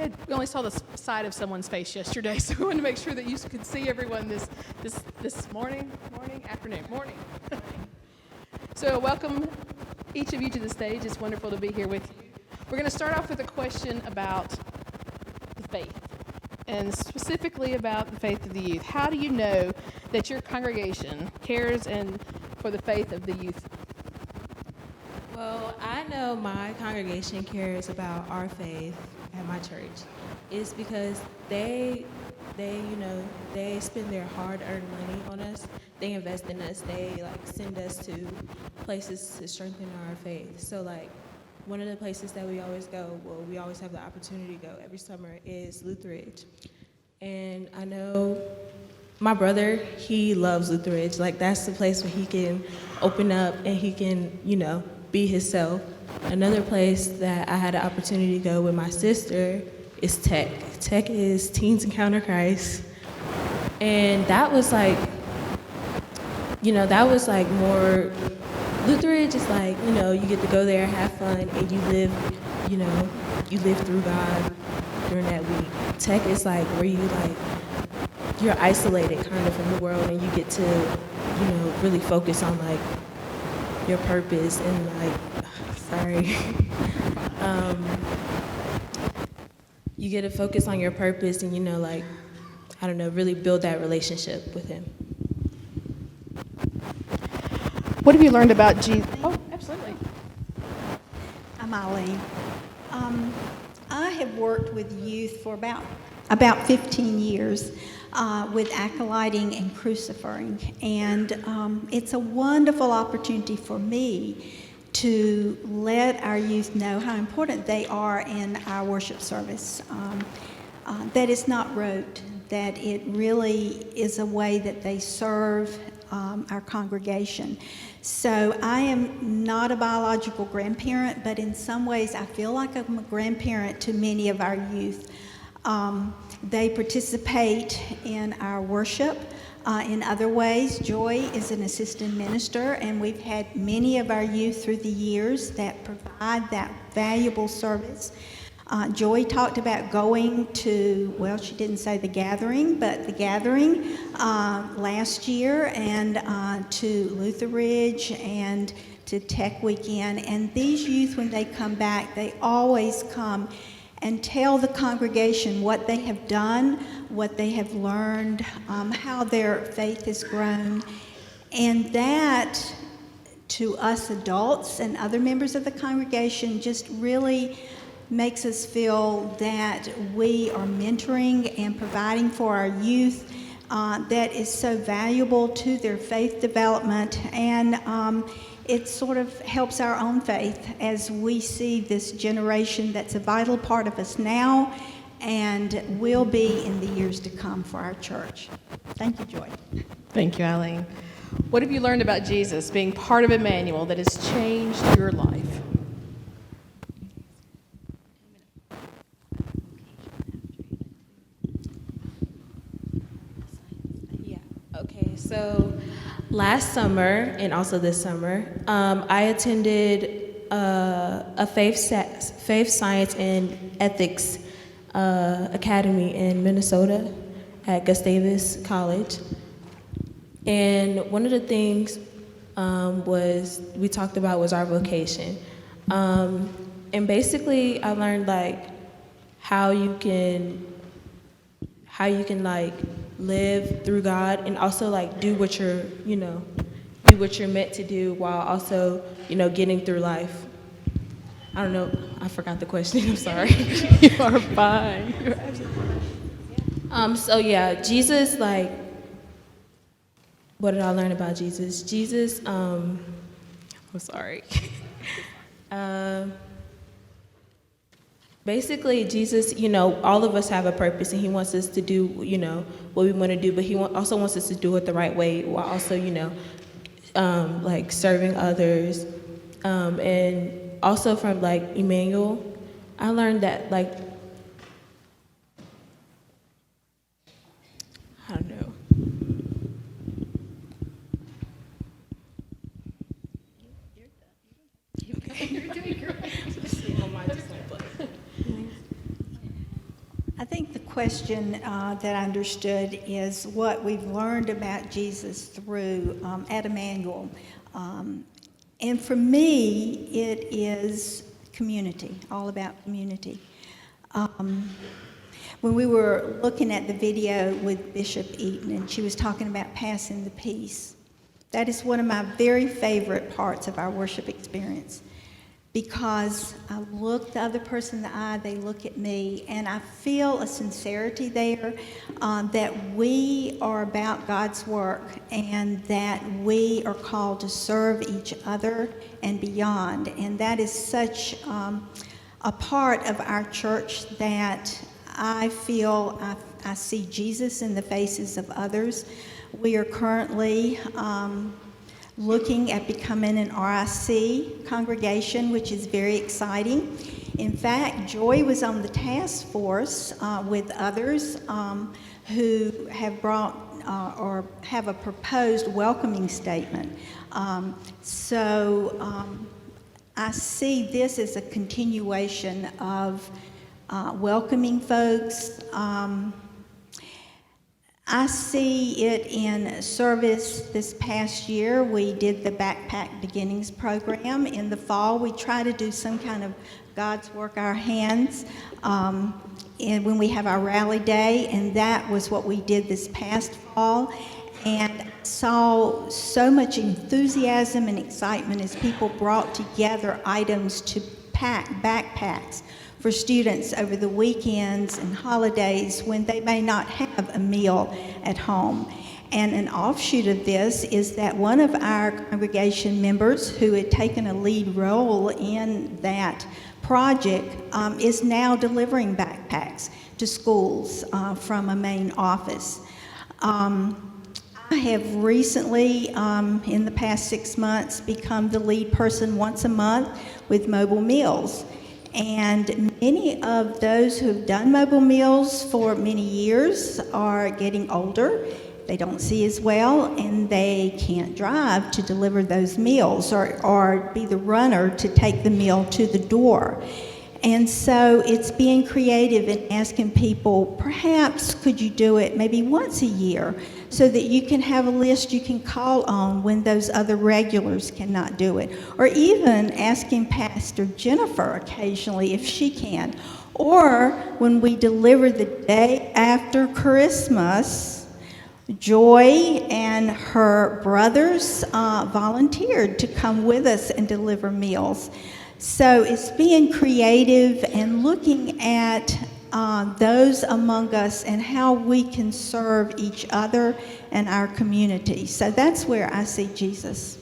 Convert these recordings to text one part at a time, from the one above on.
We only saw the side of someone's face yesterday, so we wanted to make sure that you could see everyone this morning. So welcome each of you to the stage. It's wonderful to be here with you. We're going to start off with a question about the faith, and specifically about the faith of the youth. How do you know that your congregation cares for the faith of the youth? Well, I know my congregation cares about our faith at my church. It's because they spend their hard-earned money on us. They invest in us. They send us to places to strengthen our faith. So one of the places that we always go, we always have the opportunity to go every summer, is Lutheridge. And I know my brother, he loves Lutheridge. That's the place where he can open up and he can, be himself. Another place that I had the opportunity to go with my sister is Tech. Tech is Teens Encounter Christ. And that was more, Lutheridge is you get to go there, have fun, and you live through God during that week. Tech is where you're isolated kind of from the world, and you get to, really focus on your purpose and you get to focus on your purpose and really build that relationship with him. What have you learned about Jesus? Oh, absolutely. I'm Eileen. I have worked with youth for about 15 years with acolyting and crucifying, and it's a wonderful opportunity for me to let our youth know how important they are in our worship service. That it's not rote, that it really is a way that they serve our congregation. So I am not a biological grandparent, but in some ways I feel like I'm a grandparent to many of our youth. They participate in our worship. In other ways, Joy is an assistant minister, and we've had many of our youth through the years that provide that valuable service. Joy talked about going to, she didn't say the gathering, but the gathering last year, and to Lutheridge and to Tech Weekend. And these youth, when they come back, they always come and tell the congregation what they have done, what they have learned, how their faith has grown. And that, to us adults and other members of the congregation, just really makes us feel that we are mentoring and providing for our youth that is so valuable to their faith development. And it sort of helps our own faith as we see this generation that's a vital part of us now and will be in the years to come for our church. Thank you, Joy. Thank you, Eileen. What have you learned about Jesus being part of Emmanuel that has changed your life? So last summer, and also this summer, I attended a faith science and ethics academy in Minnesota at Gustavus College. And one of the things we talked about was our vocation. And basically I learned how you can live through God and also do what you're meant to do while also, getting through life. I don't know, I forgot the question, I'm sorry. You are fine. You're absolutely fine. So yeah, Jesus, what did I learn about Jesus? Jesus, I'm sorry. Basically, Jesus, all of us have a purpose, and he wants us to do, what we want to do, but he also wants us to do it the right way while also, serving others. And also from, Emmanuel, I learned that, I don't know. You're doing great. question that I understood is what we've learned about Jesus through at Emmanuel. And for me, it is community, all about community. When we were looking at the video with Bishop Eaton, and she was talking about passing the peace, that is one of my very favorite parts of our worship experience, because I look the other person in the eye, they look at me, and I feel a sincerity there that we are about God's work and that we are called to serve each other and beyond. And that is such a part of our church that I feel I see Jesus in the faces of others. We are currently looking at becoming an RIC congregation, which is very exciting. In fact, Joy was on the task force with others who have brought or have a proposed welcoming statement. So I see this as a continuation of welcoming folks. I see it in service this past year. We did the Backpack Beginnings program. In the fall, we try to do some kind of God's work our hands and when we have our rally day, and that was what we did this past fall. And saw so much enthusiasm and excitement as people brought together items to pack backpacks for students over the weekends and holidays when they may not have a meal at home. And an offshoot of this is that one of our congregation members who had taken a lead role in that project is now delivering backpacks to schools from a main office. I have recently, in the past 6 months, become the lead person once a month with mobile meals. And many of those who've done mobile meals for many years are getting older. They don't see as well, and they can't drive to deliver those meals or be the runner to take the meal to the door. And so it's being creative and asking people, perhaps could you do it maybe once a year so that you can have a list you can call on when those other regulars cannot do it. Or even asking Pastor Jennifer occasionally if she can. Or when we deliver the day after Christmas, Joy and her brothers volunteered to come with us and deliver meals. So it's being creative and looking at those among us and how we can serve each other and our community. So that's where I see Jesus.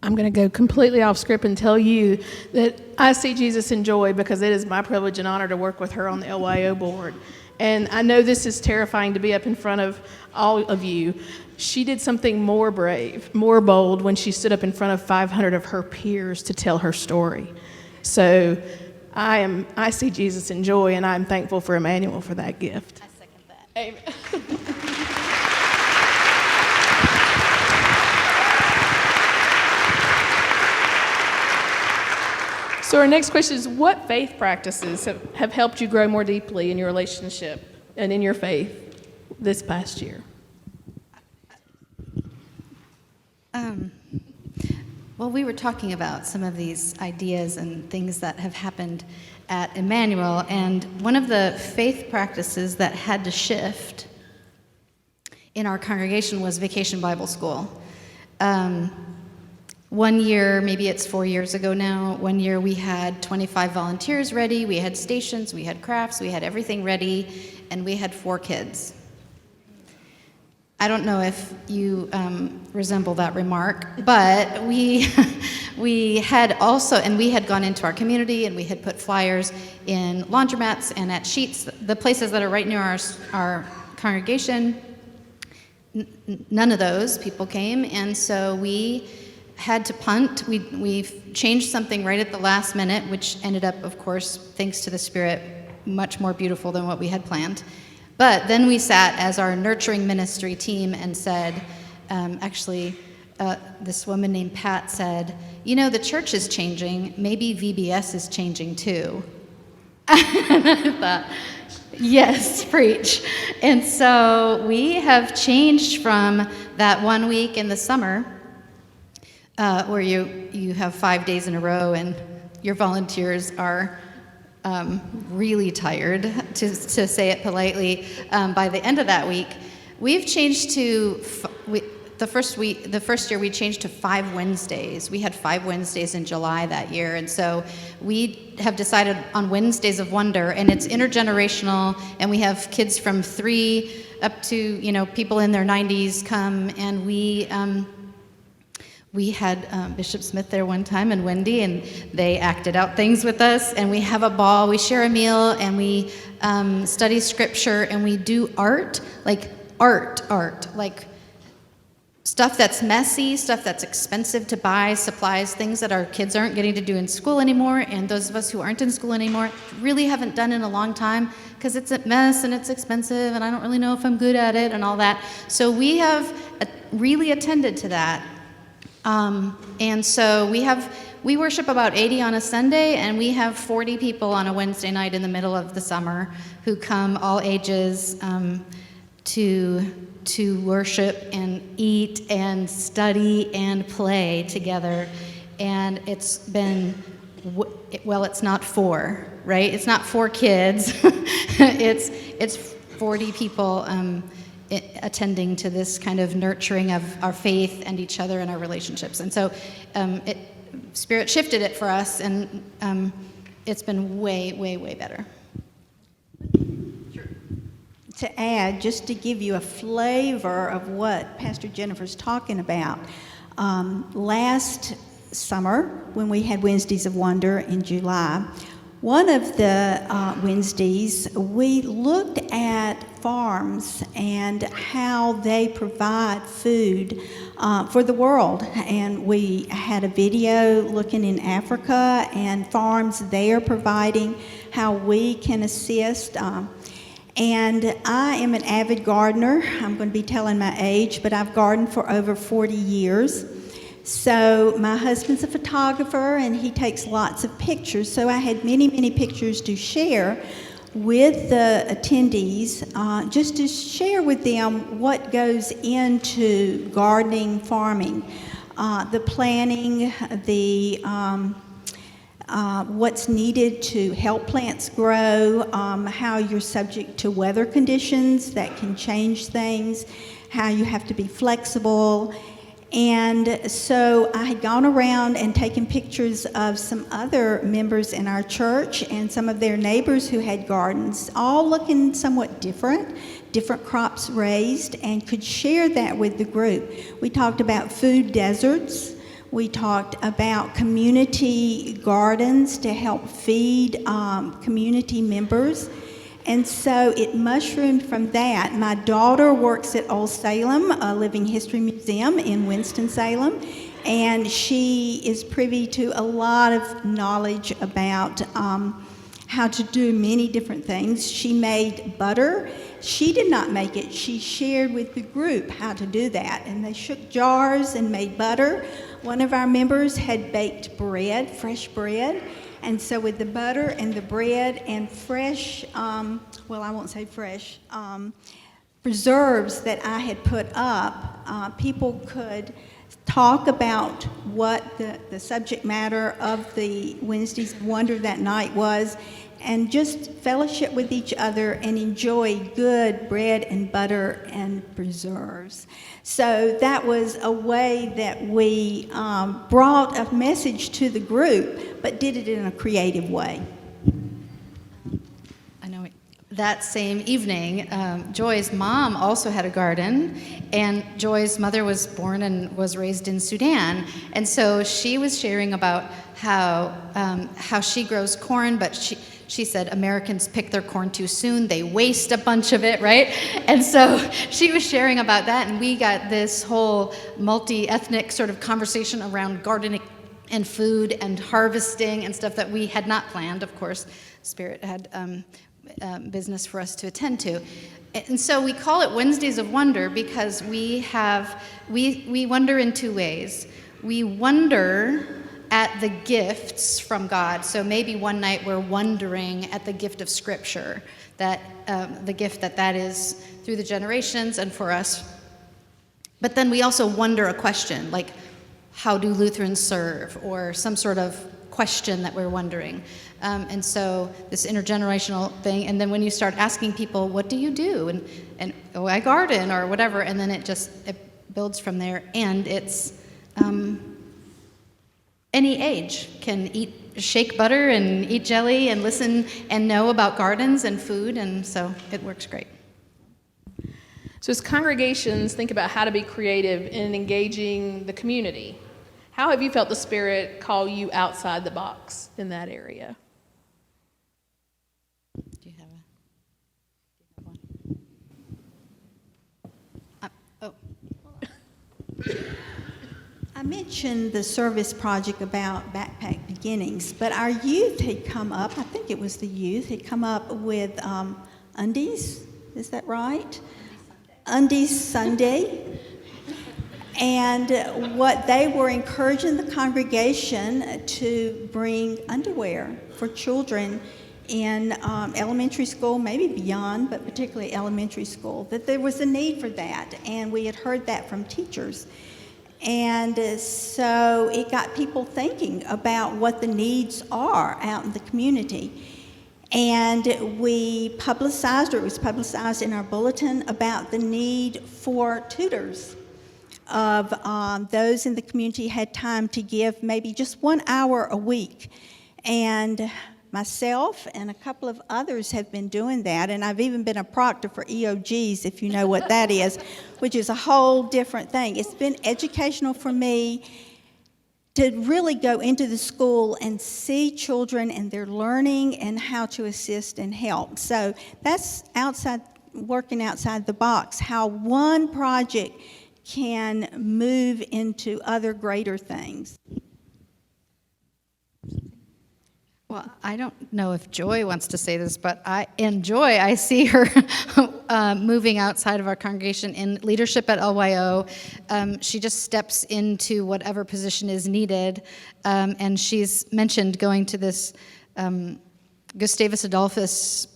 I'm going to go completely off script and tell you that I see Jesus in Joy because it is my privilege and honor to work with her on the LYO board. And I know this is terrifying to be up in front of all of you. She did something more brave, more bold when she stood up in front of 500 of her peers to tell her story. So I see Jesus in Joy, and I'm thankful for Emmanuel for that gift. I second that. Amen. So our next question is, what faith practices have helped you grow more deeply in your relationship and in your faith this past year? Well, we were talking about some of these ideas and things that have happened at Emmanuel, and one of the faith practices that had to shift in our congregation was Vacation Bible School. One year, maybe it's 4 years ago now, one year we had 25 volunteers ready, we had stations, we had crafts, we had everything ready, and we had 4 kids. I don't know if you resemble that remark, but we had also, and we had gone into our community and we had put flyers in laundromats and at Sheets, the places that are right near our congregation. None of those people came, and so we had to punt. We changed something right at the last minute, which ended up, of course, thanks to the Spirit, much more beautiful than what we had planned. But then we sat as our nurturing ministry team and said, this woman named Pat said, you know, the church is changing, maybe VBS is changing too. And I thought, Yes, preach. And so we have changed from that 1 week in the summer where you have 5 days in a row and your volunteers are really tired, to say it politely, by the end of that week. We've changed to the first year we changed to 5 Wednesdays. We had 5 Wednesdays in July that year, and so we have decided on Wednesdays of Wonder, and it's intergenerational, and we have kids from 3 up to people in their 90s come, and we had Bishop Smith there one time and Wendy, and they acted out things with us, and we have a ball, we share a meal, and we study scripture, and we do art, like stuff that's messy, stuff that's expensive to buy, supplies, things that our kids aren't getting to do in school anymore, and those of us who aren't in school anymore really haven't done in a long time because it's a mess and it's expensive and I don't really know if I'm good at it and all that. So we have really attended to that. And so we worship about 80 on a Sunday, and we have 40 people on a Wednesday night in the middle of the summer who come, all ages, to worship and eat and study and play together. And it's been, it's not 4, right? It's not 4 kids. It's 40 people attending to this kind of nurturing of our faith and each other and our relationships. And so Spirit shifted it for us, and it's been way, way, way better. To add, just to give you a flavor of what Pastor Jennifer's talking about, last summer when we had Wednesdays of Wonder in July, one of the Wednesdays we looked at farms and how they provide food for the world, and we had a video looking in Africa and farms there providing, how we can assist. And I am an avid gardener. I'm going to be telling my age, but I've gardened for over 40 years. So my husband's a photographer, and he takes lots of pictures. So I had many, many pictures to share with the attendees, just to share with them what goes into gardening, farming, the planning, the what's needed to help plants grow, how you're subject to weather conditions that can change things, how you have to be flexible. And so I had gone around and taken pictures of some other members in our church and some of their neighbors who had gardens, all looking somewhat different crops raised, and could share that with the group. We talked about food deserts. We talked about community gardens to help feed community members. And so it mushroomed from that. My daughter works at Old Salem, a Living History Museum in Winston-Salem, and she is privy to a lot of knowledge about how to do many different things. She made butter. She did not make it. She shared with the group how to do that, and they shook jars and made butter. One of our members had baked bread, fresh bread, and so with the butter and the bread and fresh, well, I won't say fresh, preserves that I had put up, people could talk about what the subject matter of the Wednesdays of Wonder that night was, and just fellowship with each other and enjoy good bread and butter and preserves. So that was a way that we brought a message to the group, but did it in a creative way. I know. That same evening, Joy's mom also had a garden, and Joy's mother was born and was raised in Sudan, and so she was sharing about how she grows corn, but she said Americans pick their corn too soon. They waste a bunch of it, right? And so she was sharing about that, and we got this whole multi-ethnic sort of conversation around gardening and food and harvesting and stuff that we had not planned. Of course, Spirit had business for us to attend to. And so we call it Wednesdays of Wonder because we wonder in 2 ways. We wonder at the gifts from God. So maybe one night we're wondering at the gift of Scripture, that the gift that is through the generations and for us. But then we also wonder a question, like, how do Lutherans serve, or some sort of question that we're wondering. And so this intergenerational thing, and then when you start asking people, what do you do? And oh, I garden, or whatever, and then it builds from there. And it's any age can shake butter and eat jelly and listen and know about gardens and food, and so it works great. So as congregations think about how to be creative in engaging the community, how have you felt the Spirit call you outside the box in that area? Do you have one? I mentioned the service project about Backpack Beginnings, but our youth had come up, I think it was the youth, had come up with undies, is that right? Undies Sunday. And what they were encouraging the congregation to bring underwear for children in elementary school, maybe beyond, but particularly elementary school, that there was a need for that. And we had heard that from teachers. And so it got people thinking about what the needs are out in the community. And we publicized, or it was publicized in our bulletin, about the need for tutors. Of those in the community had time to give maybe just 1 hour a week. And myself and a couple of others have been doing that, and I've even been a proctor for EOGs, if you know what that is, which is a whole different thing. It's been educational for me to really go into the school and see children and their learning and how to assist and help. So that's working outside the box, how one project can move into other greater things. Well, I don't know if Joy wants to say this, but I see her moving outside of our congregation in leadership at LYO. She just steps into whatever position is needed, and she's mentioned going to this Gustavus Adolphus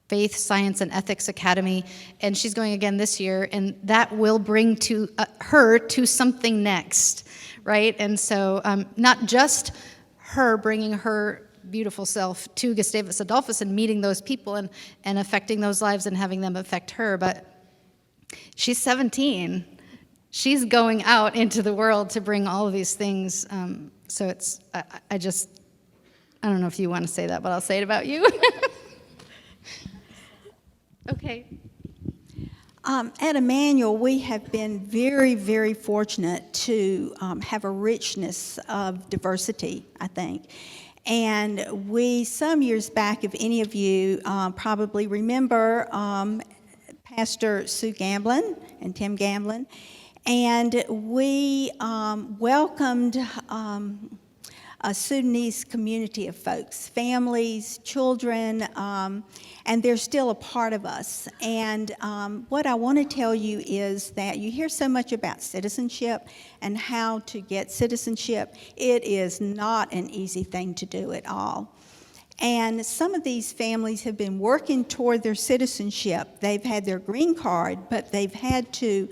Faith, Science, and Ethics Academy, and she's going again this year, and that will bring her to something next, right? And so not just her bringing her beautiful self to Gustavus Adolphus and meeting those people and affecting those lives and having them affect her, but she's 17. She's going out into the world to bring all of these things. So it's, I don't know if you want to say that, but I'll say it about you. Okay. At Emmanuel, we have been very, very fortunate to have a richness of diversity, I think. And some years back, if any of you probably remember Pastor Sue Gamblin and Tim Gamblin, and we welcomed a Sudanese community of folks, families, children, and they're still a part of us. And what I want to tell you is that you hear so much about citizenship and how to get citizenship. It is not an easy thing to do at all. And some of these families have been working toward their citizenship. They've had their green card, but they've had to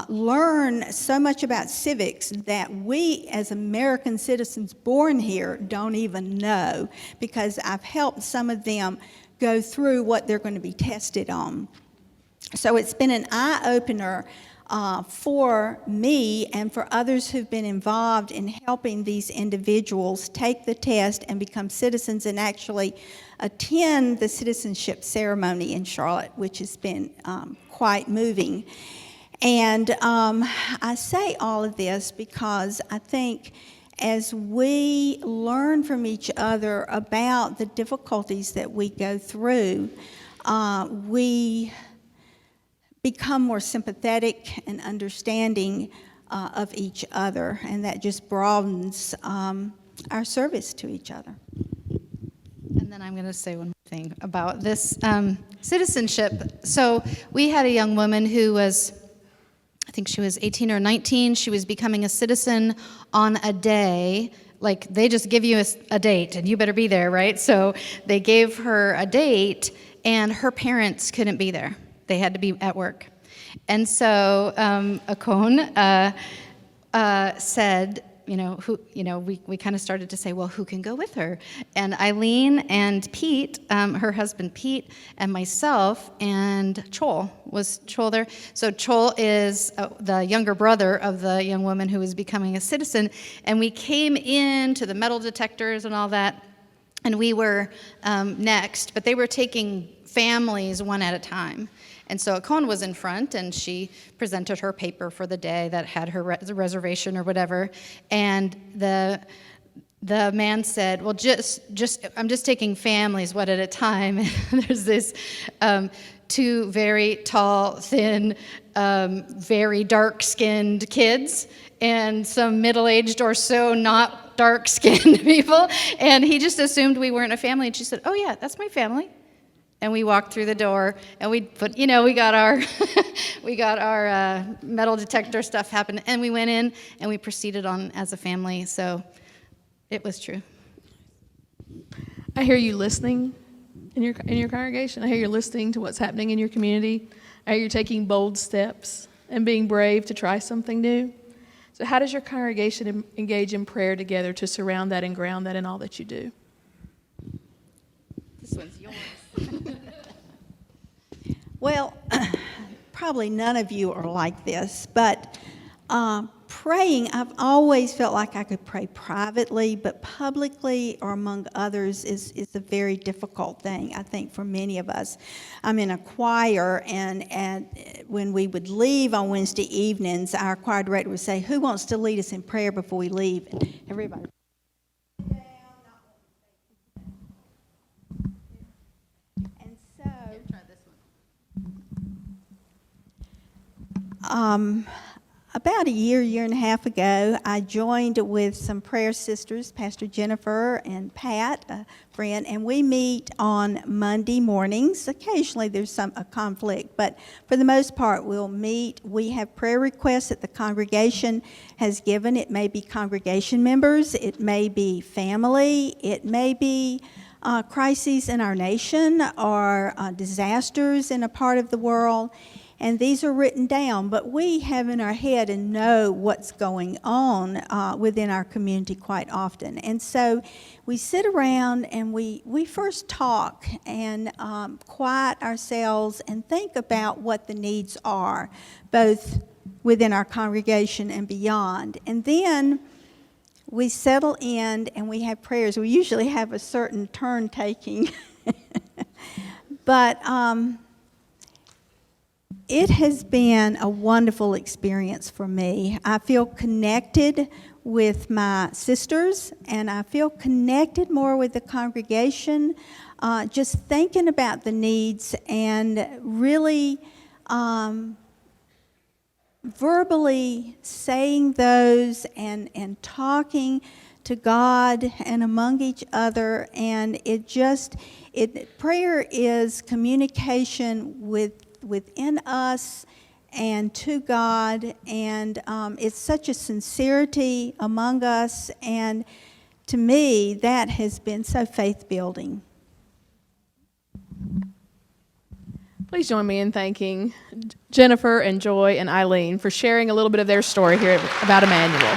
learn so much about civics that we as American citizens born here don't even know, because I've helped some of them go through what they're going to be tested on. So it's been an eye-opener for me and for others who've been involved in helping these individuals take the test and become citizens and actually attend the citizenship ceremony in Charlotte, which has been quite moving. And I say all of this because I think as we learn from each other about the difficulties that we go through, we become more sympathetic and understanding of each other, and that just broadens our service to each other. And then I'm going to say one more thing about this citizenship. So we had a young woman who was, I think she was 18 or 19. She was becoming a citizen on a day. Like, they just give you a date, and you better be there, right? So they gave her a date, and her parents couldn't be there. They had to be at work. And so Akon said, we kind of started to say, well, who can go with her? And Eileen and Pete, her husband Pete, and myself, and Chol. Was Chol there? So Chol is the younger brother of the young woman who was becoming a citizen. And we came in to the metal detectors and all that, and we were next, but they were taking families one at a time. And so Akon was in front, and she presented her paper for the day that had her reservation or whatever. And the man said, well, I'm just taking families one at a time. And there's this two very tall, thin, very dark-skinned kids, and some middle-aged or so not dark-skinned people. And he just assumed we weren't a family. And she said, oh, yeah, that's my family. And we walked through the door, and we got our metal detector stuff happened, and we went in, and we proceeded on as a family. So it was true. I hear you listening in your congregation. I hear you're listening to what's happening in your community. I hear you're taking bold steps and being brave to try something new. So how does your congregation engage in prayer together to surround that and ground that in all that you do? This one's yours. Well, probably none of you are like this, but praying, I've always felt like I could pray privately, but publicly or among others is a very difficult thing, I think, for many of us. I'm in a choir, and when we would leave on Wednesday evenings, our choir director would say, who wants to lead us in prayer before we leave? And everybody. About a year and a half ago, I joined with some prayer sisters, Pastor Jennifer and Pat, a friend, and we meet on Monday mornings. Occasionally there's a conflict, but for the most part we'll meet. We have prayer requests that the congregation has given. It may be congregation members, it may be family, it may be crises in our nation or disasters in a part of the world. And these are written down, but we have in our head and know what's going on within our community quite often. And so we sit around and we first talk and quiet ourselves and think about what the needs are, both within our congregation and beyond. And then we settle in and we have prayers. We usually have a certain turn taking, but it has been a wonderful experience for me. I feel connected with my sisters, and I feel connected more with the congregation, just thinking about the needs and really verbally saying those and talking to God and among each other. And prayer is communication within us and to God, and it's such a sincerity among us, and to me that has been so faith-building. Please join me in thanking Jennifer and Joy and Eileen for sharing a little bit of their story here about Emmanuel.